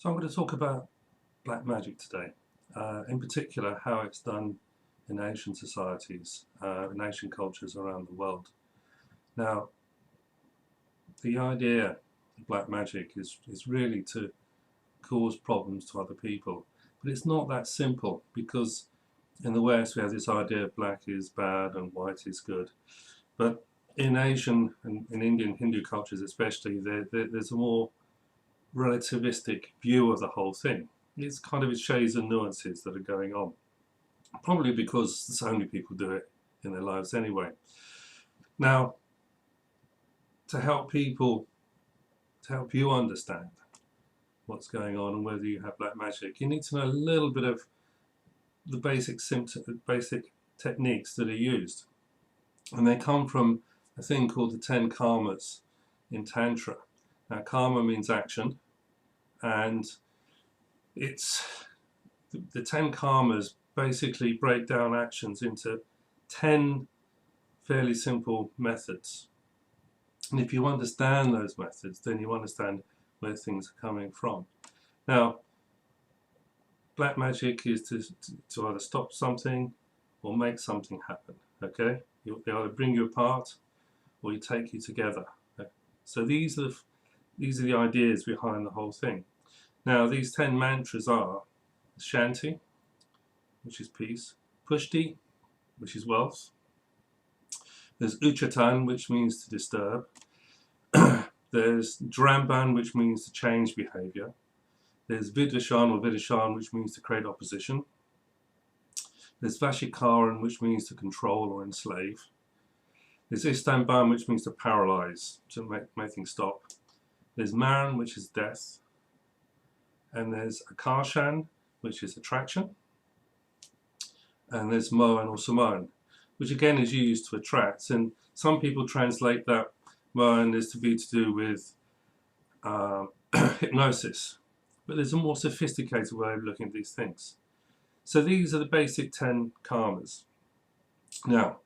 So I'm going to talk about black magic today, in particular how it's done in Asian societies, in Asian cultures around the world. Now, the idea of black magic is really to cause problems to other people, but it's not that simple because in the West we have this idea of black is bad and white is good, but in Asian and in Indian Hindu cultures especially, there's a more relativistic view of the whole thing. It's kind of shades and nuances that are going on, probably because so many people do it in their lives anyway. Now, to help people, to help you understand what's going on and whether you have black magic, you need to know a little bit of the basic techniques that are used, and they come from a thing called the 10 karmas in tantra. Now, karma means action, and it's the 10 karmas basically break down actions into 10 fairly simple methods. And if you understand those methods, then you understand where things are coming from. Now, black magic is to either stop something or make something happen. Okay, they either bring you apart or you take you together. Okay? So these are the ideas behind the whole thing. Now, these 10 mantras are Shanti, which is peace; Pushti, which is wealth; there's Uchatan, which means to disturb; there's Dramban, which means to change behavior; there's Vidvishan or Vidishan, which means to create opposition; there's Vashikaran, which means to control or enslave; there's Istamban, which means to paralyze, to make things stop; there's Maran, which is death; and there's Akarshan, which is attraction; and there's Mohan or Samohan, which again is used to attract. And some people translate that Mohan is to do with hypnosis, but there's a more sophisticated way of looking at these things. So these are the basic 10 karmas. Now,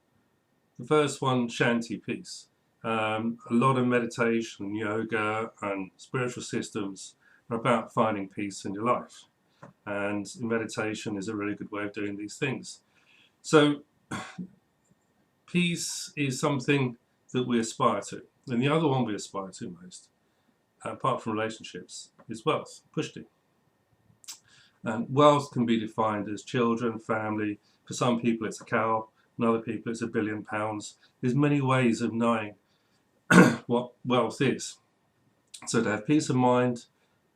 the first one, Shanti, peace. A lot of meditation, yoga, and spiritual systems are about finding peace in your life. And meditation is a really good way of doing these things. So peace is something that we aspire to. And the other one we aspire to most, apart from relationships, is wealth, pushti. And wealth can be defined as children, family. For some people it's a cow, and other people it's £1 billion. There's many ways of knowing what wealth is. So to have peace of mind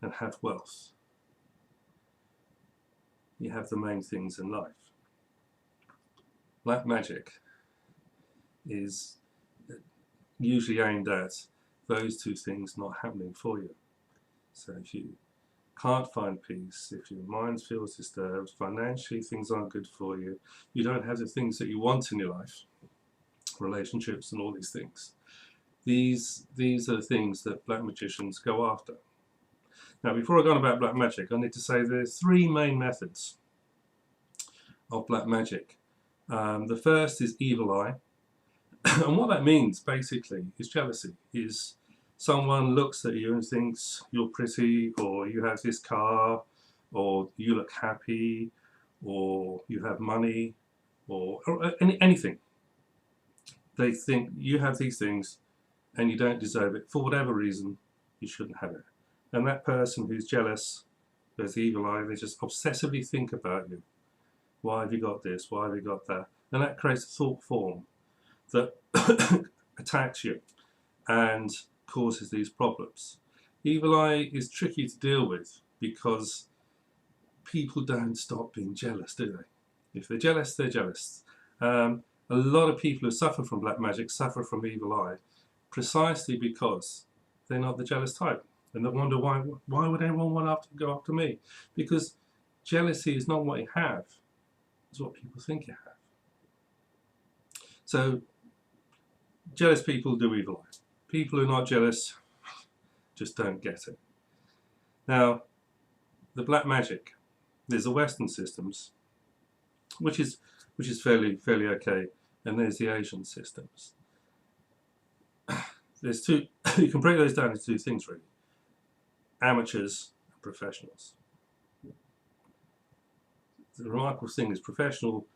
and have wealth, you have the main things in life. Black magic is usually aimed at those two things not happening for you. So if you can't find peace, if your mind feels disturbed, financially things aren't good for you, you don't have the things that you want in your life, relationships and all these things. These are the things that black magicians go after. Now, before I go on about black magic, I need to say there's 3 main methods of black magic. The first is evil eye. And what that means basically is jealousy. Is someone looks at you and thinks you're pretty, or you have this car, or you look happy, or you have money, or anything. They think you have these things and you don't deserve it. For whatever reason, you shouldn't have it. And that person who's jealous, there's the evil eye, they just obsessively think about you. Why have you got this? Why have you got that? And that creates a thought form that attacks you and causes these problems. Evil eye is tricky to deal with because people don't stop being jealous, do they? If they're jealous, they're jealous. A lot of people who suffer from black magic suffer from evil eye precisely because they're not the jealous type. And they wonder why would anyone want to go after me? Because jealousy is not what you have, it's what people think you have. So jealous people do evil eye. People who are not jealous just don't get it. Now, the black magic, there's the Western systems, which is fairly okay, and there's the Asian systems. There's 2. You can break those down into 2 things really: amateurs professionals. The remarkable thing is professional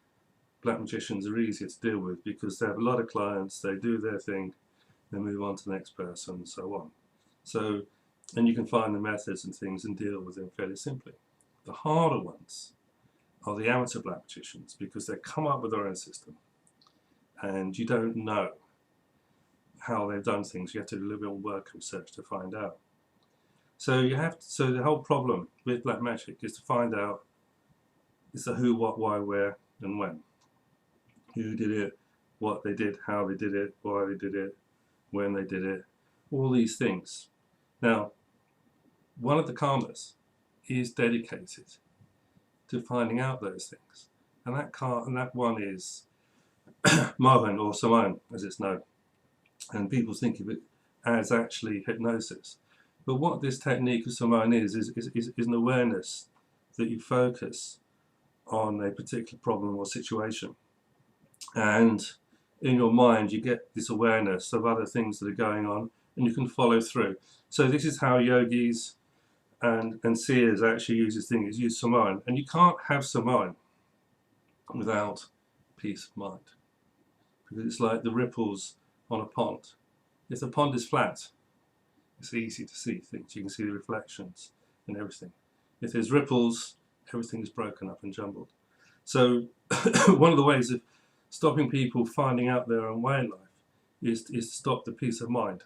black magicians are easier to deal with because they have a lot of clients, they do their thing, they move on to the next person and so on. So, and you can find the methods and things and deal with them fairly simply. The harder ones are the amateur black magicians because they come up with their own system and you don't know how they've done things. You have to do a little bit of work research to find out. So so the whole problem with black magic is to find out is the who, what, why, where, and when. Who did it, what they did, how they did it, why they did it, when they did it, all these things. Now, one of the karmas is dedicated to finding out those things, and that one is Mohan, or Simone, as it's known, and people think of it as actually hypnosis. But what this technique of Simone is an awareness that you focus on a particular problem or situation, and in your mind you get this awareness of other things that are going on and you can follow through. So this is how yogis and seers actually use this thing, is use Simone. And you can't have Simone without peace of mind, because it's like the ripples on a pond. If the pond is flat, it's easy to see things. You can see the reflections and everything. If there's ripples, everything is broken up and jumbled. So one of the ways of stopping people finding out their own way in life is to stop the peace of mind.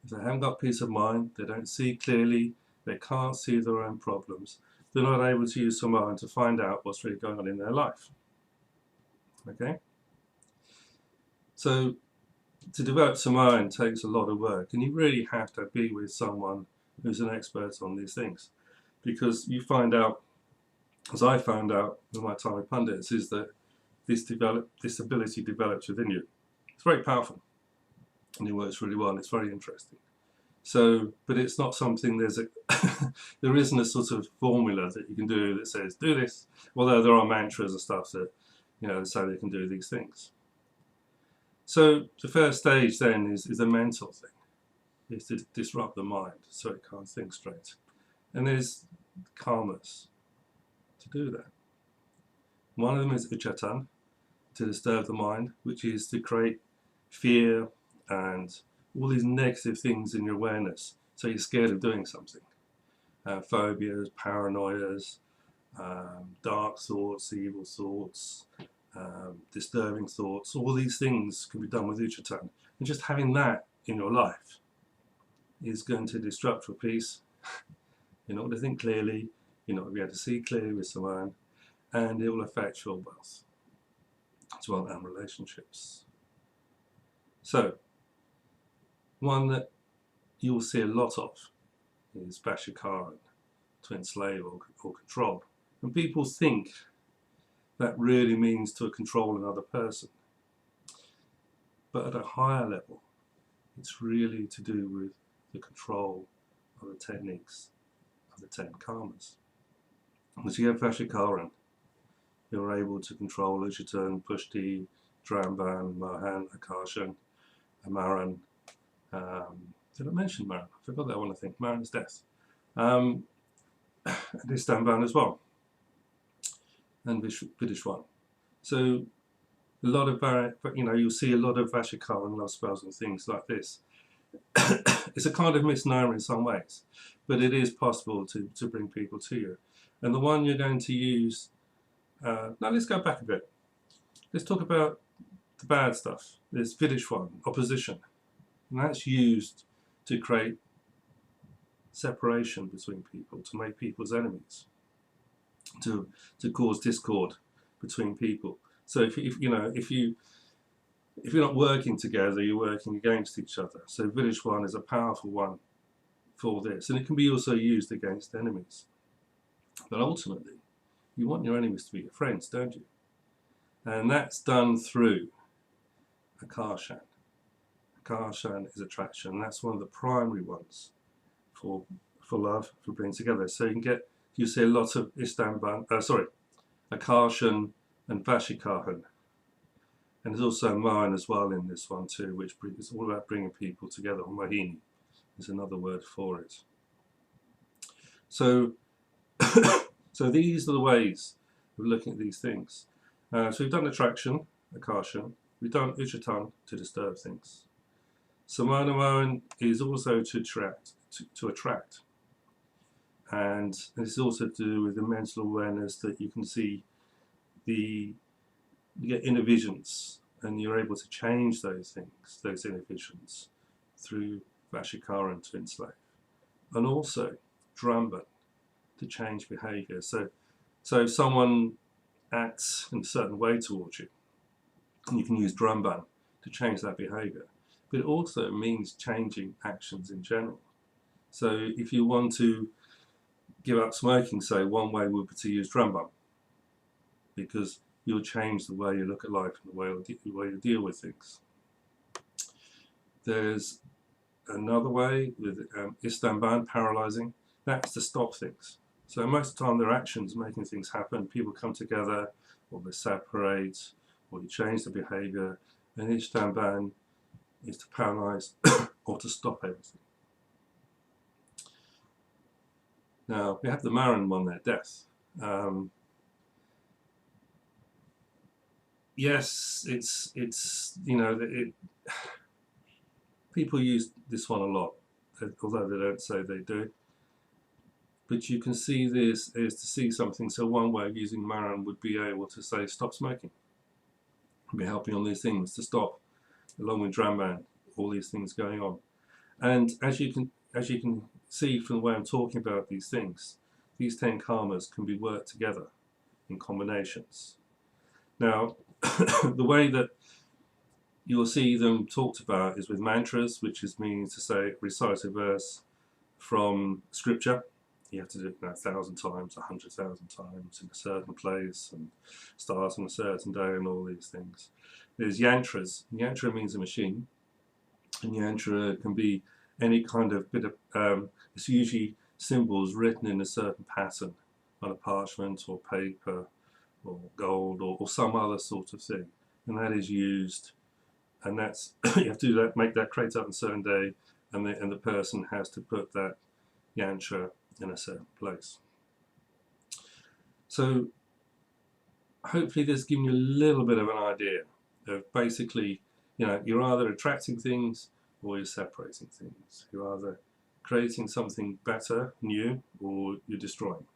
If they haven't got peace of mind, they don't see clearly, they can't see their own problems, they're not able to use some mind to find out what's really going on in their life. Okay? So to develop some mind takes a lot of work, and you really have to be with someone who's an expert on these things, because you find out, as I found out in my time with pundits, is that this ability develops within you. It's very powerful and it works really well and it's very interesting. So, but it's not something, there isn't a sort of formula that you can do that says do this, although there are mantras and stuff that, you know, say they can do these things. So the first stage then is a mental thing, is to disrupt the mind so it can't think straight. And there's karmas to do that. One of them is uchatan, to disturb the mind, which is to create fear and all these negative things in your awareness, so you're scared of doing something. Phobias, paranoias, dark thoughts, evil thoughts, disturbing thoughts, all these things can be done with uchatan. And just having that in your life is going to disrupt your peace. You're not going to think clearly, you're not going to be able to see clearly with someone, and it will affect your wealth as well, and relationships. So, one that you will see a lot of is Vashikaran, to enslave or control. And people think that really means to control another person. But at a higher level, it's really to do with the control of the techniques of the 10 karmas. As you have Vashikaran, you're able to control Uchatan, Pushti, Dramban, Mohan, Akarshan, Maran. Did I mention Maran? I forgot that one, I think. Maran is death. And Istamban as well. And Vidishwan. So a lot of, you'll see a lot of Vashikaran love spells and things like this. It's a kind of misnomer in some ways, but it is possible to bring people to you. And the one you're going to use, now let's go back a bit. Let's talk about the bad stuff. There's Vidishwan, opposition. And that's used to create separation between people, to make people's enemies, to cause discord between people. So if you're not working together, you're working against each other. So Vidishwan is a powerful one for this, and it can be also used against enemies. But ultimately, you want your enemies to be your friends, don't you? And that's done through Akarshan. Akarshan is attraction. That's one of the primary ones for love, for bringing together. So you see a lot of Akarshan and Vashikaran. And there's also Mohan as well in this one too, which is all about bringing people together. Mohini is another word for it. So, so these are the ways of looking at these things. So we've done attraction, akasha. We've done uchatan, to disturb things. Samanamoan is also to attract, to attract. And this is also to do with the mental awareness that you can see you get inner visions, and you're able to change those things, those inner visions, through Vashikara and twin slave. And also Dramba, to change behavior. So if someone acts in a certain way towards you, you can use Drumban to change that behavior. But it also means changing actions in general. So if you want to give up smoking, say, one way would be to use Drumban, because you'll change the way you look at life and the way you deal with things. There's another way with Istamban, paralyzing. That's to stop things. So most of the time, their actions making things happen. People come together, or they separate, or you change the behavior. And Istamban is to paralyze or to stop everything. Now we have the Maran one there, death. Yes, it's people use this one a lot, although they don't say they do. But you can see this is to see something. So one way of using Maran would be able to say, stop smoking. Be helping on these things to stop, along with Dramban, all these things going on. And as you can see from the way I'm talking about these things, these 10 karmas can be worked together in combinations. Now, the way that you'll see them talked about is with mantras, which is meaning to say recite a verse from scripture. You have to do it 1,000 times, 100,000 times in a certain place, and start on a certain day, and all these things. There's yantras. Yantra means a machine, and yantra can be any kind of bit of. It's usually symbols written in a certain pattern on a parchment or paper or gold or some other sort of thing, and that is used. And that's you have to do that, make that create up on a certain day, and the person has to put that yantra in a certain place. So hopefully this has given you a little bit of an idea of basically, you're either attracting things or you're separating things. You're either creating something better, new, or you're destroying.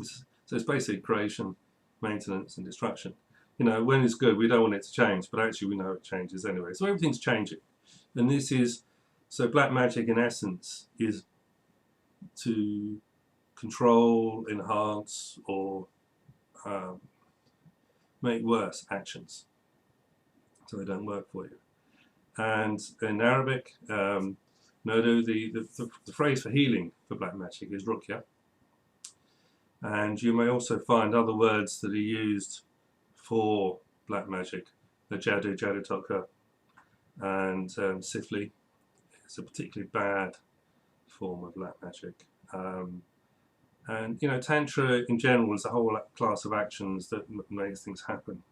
So it's basically creation, maintenance, and destruction. When it's good, we don't want it to change, but actually we know it changes anyway. So everything's changing. And this is, so black magic in essence is to control, enhance, or make worse actions so they don't work for you. And in Arabic, Nodo, the phrase for healing for black magic is ruqya. And you may also find other words that are used for black magic, the jadu, jadutaka, and sifli. It's a particularly bad form of black magic. And tantra in general is a whole class of actions that makes things happen.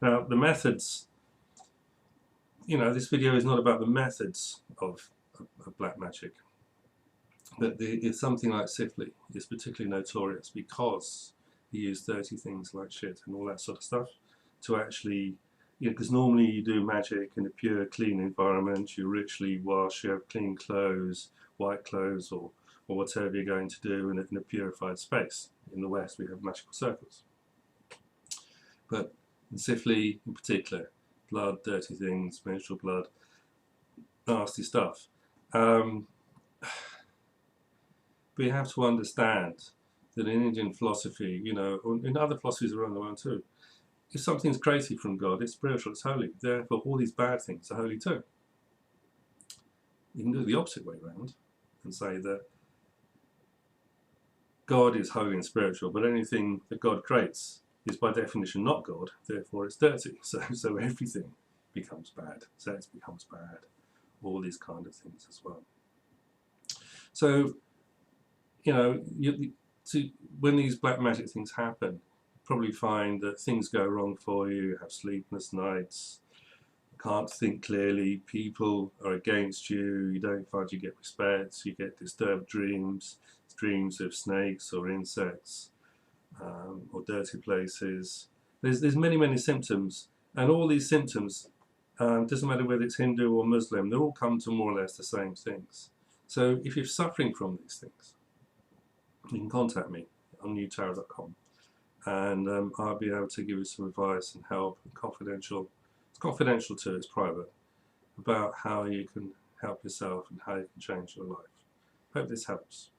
Now the methods, this video is not about the methods of black magic, but it's something like sifli is particularly notorious because you use 30 things like shit and all that sort of stuff to actually, because normally you do magic in a pure clean environment, you richly wash, you have clean clothes, white clothes, or whatever you're going to do in a purified space. In the West we have magical circles. But in sifli in particular, blood, dirty things, menstrual blood, nasty stuff. But you have to understand that in Indian philosophy, in other philosophies around the world too, if something's created from God, it's spiritual, it's holy. Therefore, all these bad things are holy too. You can do it the opposite way around and say that God is holy and spiritual, but anything that God creates is by definition not God, therefore it's dirty. So everything becomes bad. Sex becomes bad. All these kind of things as well. So, when these black magic things happen, you probably find that things go wrong for you. You have sleepless nights, can't think clearly, people are against you, you don't find you get respect, you get disturbed dreams, dreams of snakes or insects, or dirty places. There's many symptoms, and all these symptoms, doesn't matter whether it's Hindu or Muslim, they all come to more or less the same things. So if you're suffering from these things, you can contact me on newtarot.com, and I'll be able to give you some advice and help, and confidential. It's confidential too, it's private, about how you can help yourself and how you can change your life. Hope this helps.